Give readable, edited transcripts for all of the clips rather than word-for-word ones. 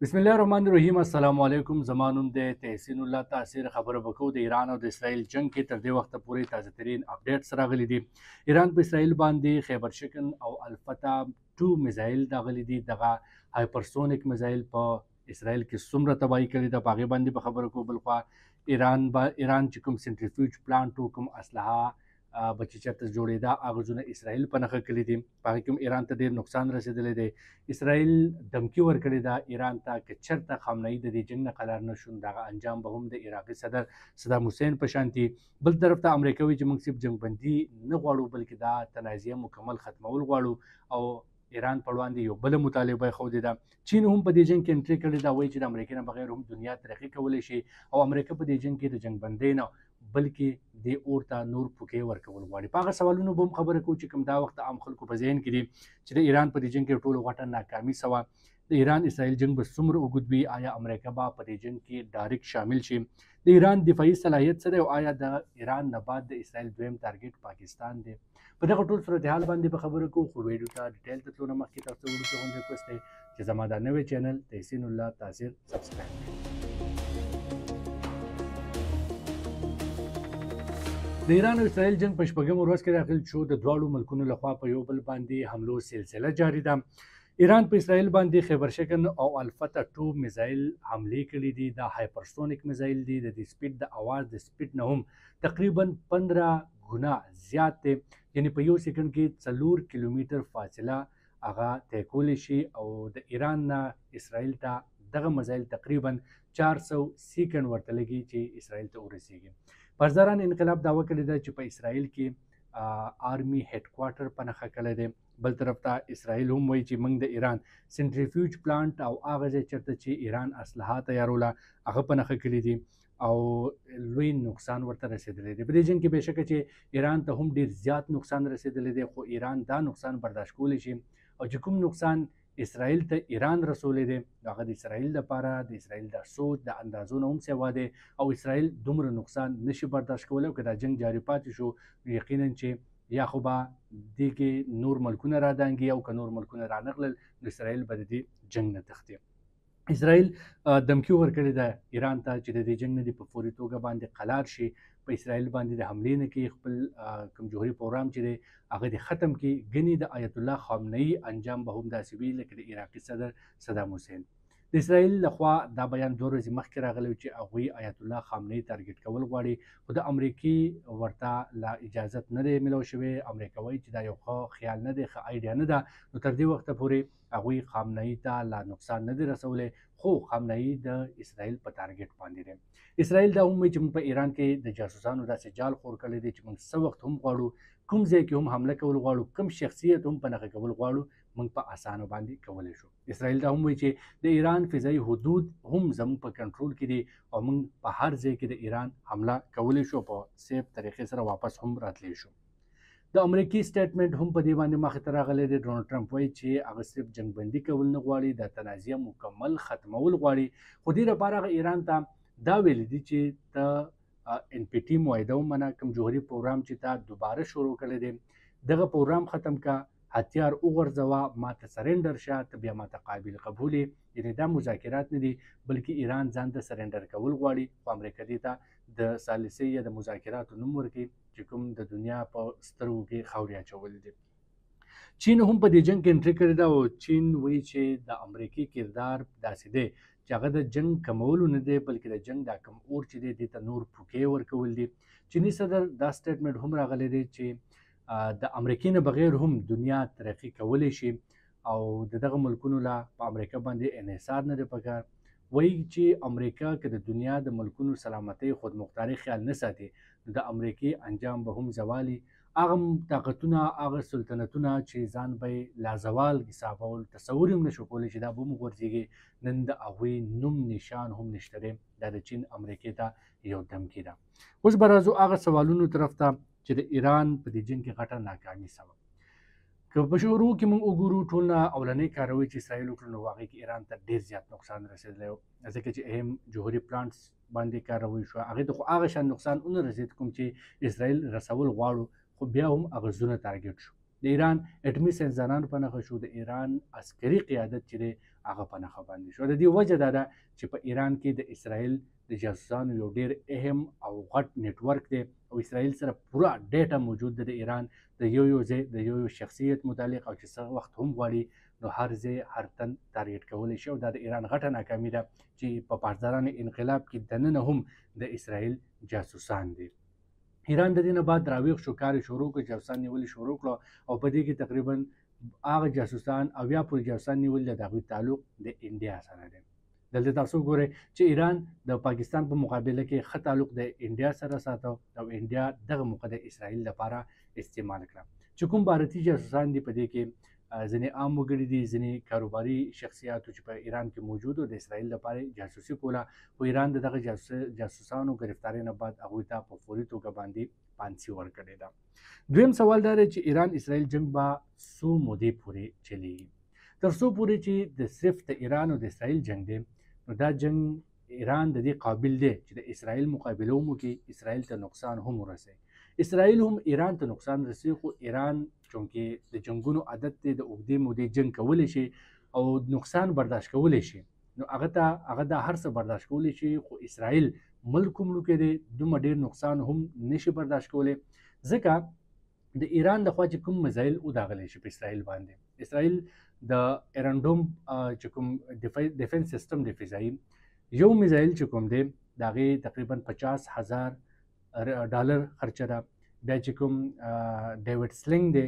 بسم الله الرحمن الرحیم. السلام علیکم. زمانوم د تحسین الله تاثیر خبره وکړو د ایران او د اسرائیل جنگ کې تر دې وخت پورې تازه ترین اپډیټس راغلي دي. ایران په اسرائیل باندې خیبر شکن او الفتا 2 میزایل داغلي دي. دغه هایپرسونیک میزایل په اسرائیل کې څومره تباہي کړې ده په هغې باندې به خبره کوو. بلخوا ایران چې کوم سنټریفیوج پلانټ و، کوم اسلحه به چې چېرته جوړېده، هغه ځونه اسرائیل په نښه کړي دي. په هغې کې هم ایران ته ډېر نقصان رسېدلی دی. اسرائیل دمکي ورکړې ده ایران ته که چېرته خامنه‌ای د دې جنګ نه قلار نه شو، دغه انجام به هم د عراقي صدر صدام حسین په شانتي. بل طرف ته امریکا وایي چې موږ صرف جنګبندي نه غواړو، بلکې دا تنازعه مکمل ختمول غواړو او ایران پر وړاندې یو بله مطالبه یې ښودې ده. چین هم په دې جنګ کې انټري کړې ده، وایي چې د امریکا نه بغیر هم دنیا ترقي کولی شي او امریکا په دې جنګ کې د جنګبندۍ نه بلکې د اور ته نور پوکې ورکول غواړي. په هغه سوالونو به هم خبره کوو چې کوم دا وخت عام خلکو په ذهن کې دي چې د ایران په دې جنګ کې ټولو غټه ناکامي سوه. د ایران اسرائیل جنګ به څومره اوږد وي؟ آیا امریکا به په دې جنګ کې ډایرکټ شامل شي؟ د ایران دفاعي صلاحیت څه دی او آیا د ایران نه بعد د اسرائیل دویم ټارګټ پاکستان دی؟ په دغه ټول صورتحال باندې به خبره کوو، خو ویډیو ته ډیټیل ته تلو نه مخکې تاسو ته وروسته هم ریکوست دی چې زما دا نوی چینل تحسین الله تاثیر سبسکرایب کړئ. د ایران او اسرائیل جنگ په شپږمه ورځ کې داخل شو. د دواړو ملکونو لخوا په یو بل باندې حملو سلسله جاري ده. ایران په اسرائیل باندې خیبر شکن او الفتا 2 میزایل حملې کړي دي. دا هایپرسونیک میزایل دي. د دې سپیډ د اواز د سپیډ نه هم تقریبا 15 ګنا زیات دی، یعنی په یو سیکنډ کې 4 کیلومتر فاصله هغه طی کولی شي او د ایران نه اسرائیل ته دغه میزایل تقریبا 400 سیکنډ ورته لګي چې اسرائیل ته ورسیږي. پاسداران انقلاب دعوه کړې ده چې په اسرائیل کې آرمي هیډ کوارټر په نښه کړی دی. بل طرف ته اسرائیل هم وایي چې موږ د ایران سنټریفیوج پلانټ او هغه ځای چېرته چې ایران اسلحه تیاروله هغه په نښه کړي دي او لوی نقصان ورته رسېدلی دی. په دې جنګ کې بېشکه چې ایران ته هم ډېر زیات نقصان رسېدلی دی، خو ایران دا نقصان برداشت کولی شي او چې کوم نقصان اسرائیل ته ایران رسولی دی هغه د اسرائیل لپاره د اسرائیل د سوچ د اندازو نه هم سوا دی او اسرائیل دومره نقصان نشي برداشت کولی. او که دا جنګ جاري پاتې شو یقینا چې یا خو به دې کې نور ملکونه رادانګي او که نور ملکونه رانغلل نو اسرائیل به د دې جنګ نه تښتي. اسرائیل دمکي ورکړې ده ایران ته چې د دې جنګ نه دې په فوري توګه باندې قلار شي، په اسرائیل باندې د حملې نه کوي، خپل کوم جوهري پروګرام چې دی هغه دې ختم کړي. ګنې د آیت الله خامنه‌ای انجام به هم داسې وي لکه د عراقي صدر صدام حسین. د اسرائیل لخوا دا بیان 2 ورځې مخکې راغلی چې هغوی آیت الله خامنه‌ای ټارګټ کول غواړي، خو د امریکې ورته لا اجازت نه دی میلاو شوی. امریکا وایي چې دا یو ښه خیال نه دی، ښه ایډیا نه ده. نو تر دې وخته پورې هغوی خامنه‌ای ته لا نقصان نه دی رسولی، خو خامنه‌ای د اسرائیل په ټارګټ باندې دی. اسرائیل دا هم وایي چې موږ په ایران کې د جاسوسانو داسې جال خور کړی دی چې موږ څه وخت هم غواړو کوم ځای کې هم حمله کول غواړو، کوم شخصیت هم په نښه کول غواړو، موږ په اسانه باندې کولی شو. اسرائیل دا هم وایي چې د ایران فضایي حدود هم زموږ په کنټرول کې دي او موږ په هر ځای کې د ایران حمله کولی شو، په سیف طریقې سره واپس هم راتلی شو. د امریکي سټیټمنټ هم په دې باندې مخې ته راغلی دی. ډونالډ ټرمپ وایي چې هغه صرف جنګبندي کول نه غواړي، د تنازعه مکمل ختمول غواړي، خو دې لپاره هغه ایران ته دا ویلی دي چې ته ان پی ټي معاهده ومنه، کوم جوهري پروګرام چې تا دوباره شروع کړی دی دغه پروګرام ختم کا، هتیار وغورځوه، ما ته سرنډر شه، ته بیا ما ته قابل قبول یې. یعنې دا مذاکرات نه دي بلکې ایران ځان ته سرنډر کول غواړي، خو امریکا دې ته د ثالثۍ یا د مذاکراتو نوم ورکوي چې کوم د دنیا په سترګو کې خاورې اچول دي. چین هم په دې جنګ کې انټري کړې ده او چین وایي چې د امریکي کردار داسې دی چې هغه د جنګ کمولو نه دی بلکې د جنګ دا کم اور چې دی دې ته نور پوکې ورکول دي. چیني صدر دا سټیټمنټ هم راغلی دی چې د امریکې نه بغیر هم دنیا ترقي کولی شي او د دغه ملکونو لا په امریکا باندې انحصار نه دی پکار. وایي چې امریکا که د دنیا د ملکونو سلامتۍ خودمختاري خیال نه ساتي نو د امریکې انجام به هم زوالي. هغه طاقتونه، هغه سلطنتونه چې ځان به لازوال حسابول، تصور هم نشو کولی چې دا به هم وغورځېږي، نن د هغوی نوم نشان هم نشته دی. دا د چین امریکې ته یو دمکي ده. اوس به راځو هغه سوالونو طرف ته چې د ایران په دې جنګ کې غټه ناکامي سوه. که په شروع کې موږ وګورو ټول نه اولنۍ کاروي چې اسرائیل وکړه نو هغې کې ایران ته ډېر زیات نقصان رسېدلی و، ځکه چې اهم جوهري پلانټس باندې کاروي شوه، هغې ته خو هغه شان نقصان ونه رسېد کوم چې اسرائیل رسول غواړو، خو بیا هم هغه زونه ټارګټ شو. د ایران اټمي ساینسدانان په نښه شو، د ایران عسکري قیادت چې دی هغه په نښه باندې شو. د دې وجه دا ده چې په ایران کې د اسرائیل د جاسوسانو یو ډېر اهم او غټ نیټورک دی او اسرائیل سره پوره ډیټا موجود ده د ایران د یو ځای د یو شخصیت متعلق، او چې څه وخت هم غواړي نو هر ځای هر تن ټارګېټ کولی شي. او دا د ایران غټه ناکامي ده چې په پاسداران انقلاب کې دننه هم د اسرائیل جاسوسان دي. ایران د دې نه بعد راویښ شو، کار یې شروع کړ، جاسوسان نیول شروع کړه او په دې کې تقریبا هغه جاسوسان او یا پورې جاسوسان نیول د هغوی تعلق د انډیا سره دی. دلته تاسو ګورئ چې ایران د پاکستان په مقابله کې ښه تعلق د انډیا سره ساته او انډیا دغه موقع د اسرائیل لپاره استعمال کړه. چې کوم بھارتي جاسوسان دي په دې کې ځینې عام وګړي دي، ځینې کاروباري شخصیاتو چې په ایران کې موجود و د اسرائیل لپاره جاسوسي کوله، خو ایران د دغه جاسوسانو ګرفتارۍ نه بعد هغوی ته په فوري توګه باندې پانسي ورکړې ده. دویم سوال دا دی چې ایران اسرائیل جنگ به څو مودې پورې چلیږي؟ تر څو پورې چې د صرف د ایران او د اسرائیل جنگ دی نو دا جنگ ایران د دې قابل دی چې د اسرائیل مقابله وکړي، اسرائیل ته نقصان هم ورسوي، اسرائیل هم ایران ته نقصان رسوي. خو ایران چونکې د جنگونو عادت دی، د اوږدې مودې جنگ کولی شي او نقصان برداشت کولی شي، نو هغه دا هر څه برداشت کولی شي. خو اسرائیل ملک هم لوکې دی، دومره ډېر نقصان هم نشي برداشت کولی، ځکه د ایران د خوا چې کوم میزایل وداغلی شي په اسرائیل باندې. اسرائیل د ایرانډوم چې کوم ډیفنس سیستم دی فضایي، یو میزایل چې کوم دی د هغې تقریبا $50,000 خرچه ده. بیا چې کوم ډیوډ سلنګ دی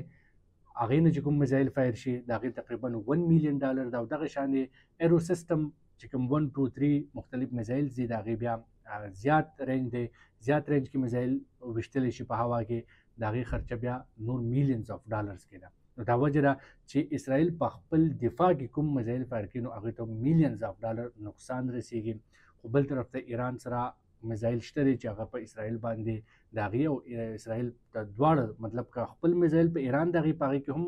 هغې نه چې کوم میزایل فایر شي د هغې تقریبا $1 million ده. او دغه شان ایرو سیسټم چې کوم 1 2 3 مختلف میزایل دي د هغې بیا زیات رینج دی، زیات رینج کې میزایل ویشتلی شي په هوا کې، د هغې خرچه بیا نور $millions کې ده. نو دا وجه ده چې اسرائیل په خپل دفاع کې کوم میزایل فایر کړي نو هغې ته $millions نقصان رسیږي. خو بل طرف ته ایران سره میزایل شته دی چې هغه په اسرائیل باندې د هغې او اسرائیل د دواړه مطلب که خپل میزایل په ایران د هغې په هغې کې هم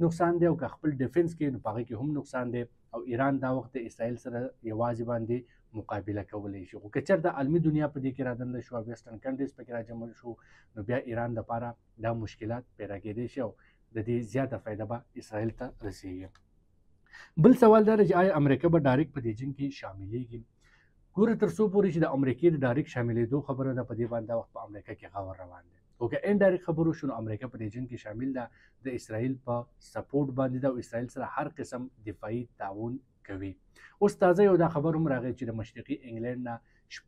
نقصان دی او که خپل ډیفنس کې نو په هغې کې هم نقصان دی. او ایران دا وخت د اسرائیل سره یوازې باندې مقابله کولی شي. خو که چېرته عالمي دنیا په دې کې رادنده شو او ویسټرن کنټریز پکې راجمع شو نو بیا ایران دپاره دا مشکلات پیدا کېدی شي او د دې زیاته فایده به اسرائیل ته رسیږي. بل سوال دا دی چې آیا امریکا به ډایرکټ په دې جنګ کې شاملېږي؟ ګوره تر څو پورې چې د امریکې د ډایرکټ شاملېدو خبره ده په دې باندې دا وخت په امریکا کې غور روان دی. خو که انډایرکټ خبرو شو نو امریکا په دې جنګ کې شامل ده، د اسرائیل په سپورټ باندې ده او اسرائیل سره هر قسم دفاعي تعاون کوي. اوس تازه یو دا خبر هم راغی چې د مشرقي انګلینډ نه 6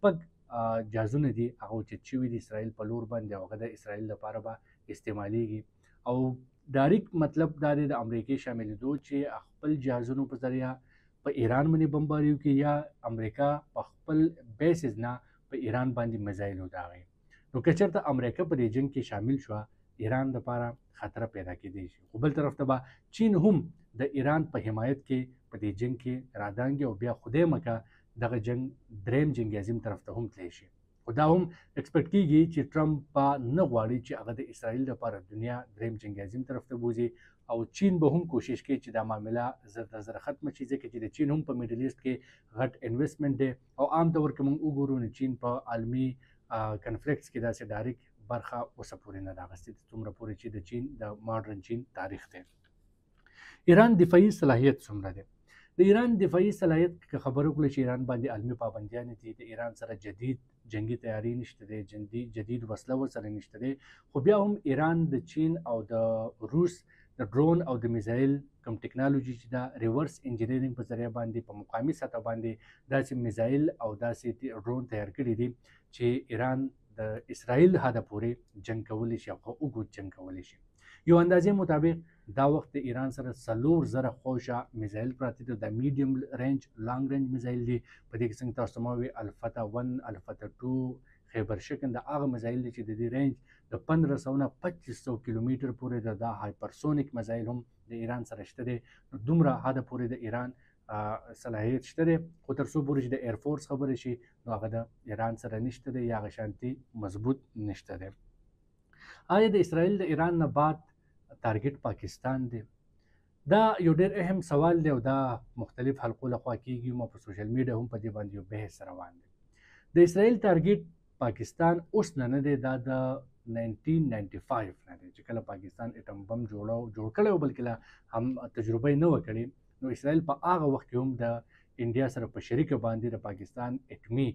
جهازونه دي هغه اوچت شوي دي اسرائیل په لور باندې او هغه د اسرائیل لپاره به استعمالیږي. او ډایرکټ مطلب دا دی د امریکې شاملېدو چې خپل جهازونو په ذریعه په ایران باندې بمباري وکړي یا امریکا په خپل بیسز نه په ایران باندې میزایل وداغي. نو که چېرته امریکا په دې جنګ کې شامل شوه ایران دپاره خطره پیدا کېدی شي. خو بل طرف ته به چین هم د ایران په حمایت کې په دې جنګ کې رادانګي او بیا خدای مکه دغه جنګ دریم جنګ عظیم طرف ته هم تلی شي. خو دا هم اکسپیکټ کېږي چې ټرمپ به نه غواړي چې هغه د اسرائیل لپاره دنیا دریم جنګ عظیم طرف ته بوځي او چین به هم کوشش کوي چې دا معامله زر تر زره ختمه شي، ځکه چې د چین هم په میډل ایسټ کې غټ انویسټمنټ دی او عام طور کې موږ وګورو نو چین په عالمي کنفلیکټس کې داسې ډایرکټ برخه اوسه پورې نه ده اخیستې څومره پورې چې د چین د ماډرن چین تاریخ دی. ایران دفاعي صلاحیت څومره دی؟ د ایران دفاعي صلاحیت که خبره وکړو چې ایران باندې عالمي پابندیانې دي، د ایران سره جدید جنگي تیاری نشته دی، جدید وسله ورسره نشته دی، خو بیا هم ایران د چین او د روس د ډرون او د میزایل کوم ټکنالوژي چې دا ریورس انجینیرینګ په ذریعه باندې په مقامي سطح باندې داسې میزایل او داسې ډرون تیار کړي دي چې ایران د اسرائیل حده پورې جنګ کولی شي او اوږد جنګ کولی شي. یو اندازې مطابق دا وخت د ایران سره 4000 خوشه میزایل پراته دي، د میډیم رینج لانګ رینج میزایل دي. په دې کې څنګه تاسو ته وایي الفتا 1 الفتا 2 خیبر شکن د هغه میزایل دي چې د دې رینج د 1500 نه 2500 کیلومتر پورې د هایپرسونیک میزایل هم د ایران سره شته دي. نو دومره حده پورې د ایران صلاحیت شته دی. خو تر څو پورې چې د ایرفورس خبرې شي نو هغه د ایران سره نشته دی یا هغه شانتي مضبوط نشته دی. آیا د اسرائیل د ایران نه بعد ټارګټ پاکستان دی؟ دا یو ډېر اهم سوال دی او دا مختلف حلقو لخوا کېږي. ما په سوشل میډیا هم په دې باندې یو بحث روان دی. د اسرائیل ټارګټ پاکستان اوس نه دی، دا د 1995 نه دی چې کله پاکستان اټم بم جوړ کړی او بلکې هم تجربه یې نه وه کړې نو اسرائیل په هغه وخت کې هم د انډیا سره په شریکه باندې د پاکستان اټمي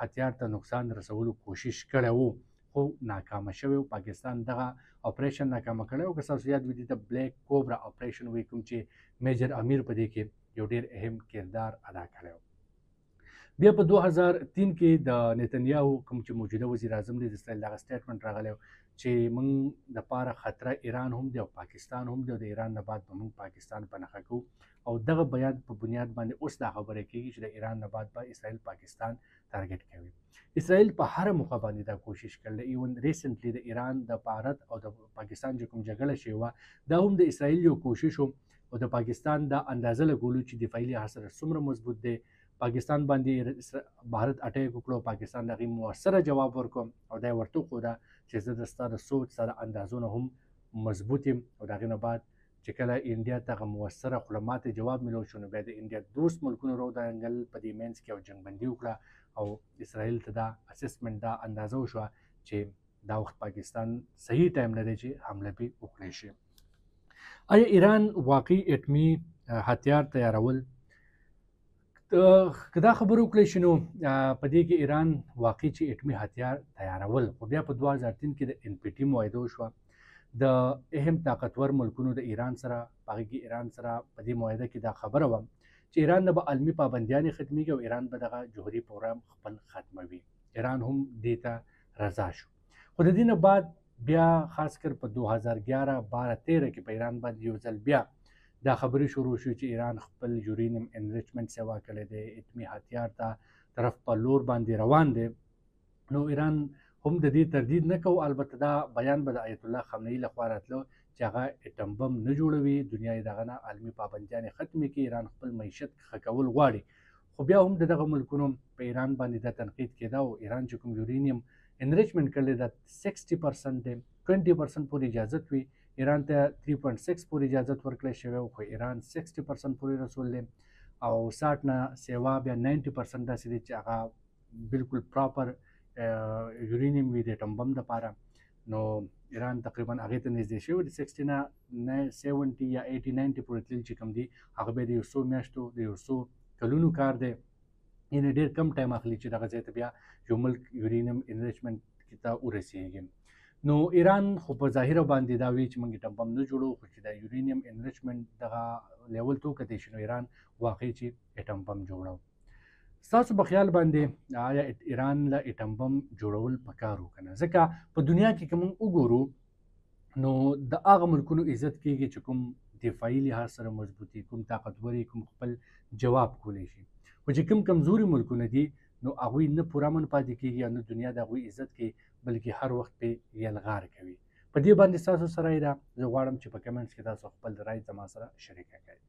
هتیار ته نقصان رسولو کوشش کړی وو خو ناکامه شوی و. پاکستان دغه اپریشن ناکامه کړی و. که ستاسو یاد وي دې ته بلیک کوبرا اپریشن وایي کوم چې میجر امیر په دې کې یو ډېر اهم کردار ادا کړی و. بیا په 2003 کې د نتنیاهو کوم چې موجوده وزیر اعظم دی د اسرائیل دغه سټیټمنټ راغلی چې موږ دپاره خطره ایران هم دی او پاکستان هم دی او د ایران نه بعد به موږ پاکستان په نښه کوو او دغه بیان په بنیاد باندې اوس دا خبره کېږي چې د ایران نه بعد به اسرائیل پاکستان ټارګټ کوي. اسرائیل په هر موقع باندې دا کوشش کړل. ایون ریسنټلی د ایران د بھارت او د پاکستان چې کوم جګړه شوې وه دا هم د اسرائیل یو کوشش و او د پاکستان دا اندازه لګولو چې دفاعي لحاظ سره څومره مضبوط دی. پاکستان باندې بھارت اټیک وکړو، پاکستان د هغې مؤثره جواب ورکړو او دا یې ورته وښوده چې زه د ستا د سوچ سره اندازونه هم مضبوط یم او د هغې نه بعد چې کله انډیا ته هغه مؤثره خوله ماتې جواب میلو شو نو بیا د انډیا دوست ملکونو راودانګل په دې منځ کې یو جنګبندي وکړه او اسرائیل ته دا اسسمنټ دا اندازه وشوه چې دا وخت پاکستان صحیح ټایم نه دی چې حمله پرې وکړی شي. آیا ایران واقعي اټمي هتیار تیارول؟ که دا خبرې وکړی شي نو په دې کې ایران واقعي چې اټمي هتیار تیارول خو بیا په 2003 کې د ان پی ټي معاهده وشوه د اهم طاقتور ملکونو د ایران سره. په هغې کې ایران سره په دې معاهده کې دا خبره وه چې ایران نه به علمي پابندیانې ختمیږي او ایران به دغه جوهري پروګرام خپل ختموي. ایران هم دې ته رضا شو. خو د دې نه بعد بیا خاص کر په 2011 12 کې په ایران باندې یو ځل بیا دا خبرې شروع شو چې ایران خپل یورینیم انریچمنټ سیوا کړی دی، اټمي هتیار ته طرف په لور باندې روان دی. نو ایران هم د دې تردید نه کوو. البته دا بیان به د آیت الله خامنه‌ای لخوا راتلو چې هغه اټم بم نه جوړوي، دنیا یې دغه نه علمي پابندیانې ختمې کړي، ایران خپل معیشت ښه کول غواړي. خو بیا هم د دغه ملکونو په ایران باندې دا تنقید کېده او ایران چې کوم یورینیم انریچمنټ کړی دا 60% دی، 20% پورې اجازت وي. ایران ته 3.6 پورې اجازت ورکړی شوی خو ایران 60% پورې رسول دی او 60 نه سیوا بیا 90% داسې دی چې هغه بالکل پراپر یورینیم وي د اټم بم دپاره. نو ایران تقریبا هغې ته نږدې شوی د 60 نه 70 یا 80 90 پورې تللي چې کوم دي هغه بیا د یو څو میاشتو د یو څو کلونو کار دی. یعنې ډېر کم ټایم اخلي چې دغه ځای ته بیا یو ملک یورینیم انریچمنټ ته ورسېږي. نو ایران خو په ظاهره باندې دا وایي چې موږ اټم بم نه جوړوو خو چې دا یورینیم انریچمنټ دغه لیول ته وکتلی شي نو ایران واقعي چې اټم بم جوړو. ستاسو په خیال باندې آیا ایران له اټم بم جوړول پکار و که نه؟ ځکه په دنیا کې که موږ وګورو نو د هغه ملکونو عزت کېږي چې کوم دفاعي لحاظ سره مضبوطي، کوم طاقتوري، کوم خپل جواب کولی شي. خو چې کوم کمزوري ملکونه دي نو هغوی نه پوره امن پاتې کېږي او نه دنیا د هغوی عزت کوي بلکې هر وخت پرې یلغار کوي. په دې باندې ستاسو څه رایه ده؟ زه غواړم چې په کمنټس کې تاسو خپل رایې زما سره شریکه کړئ.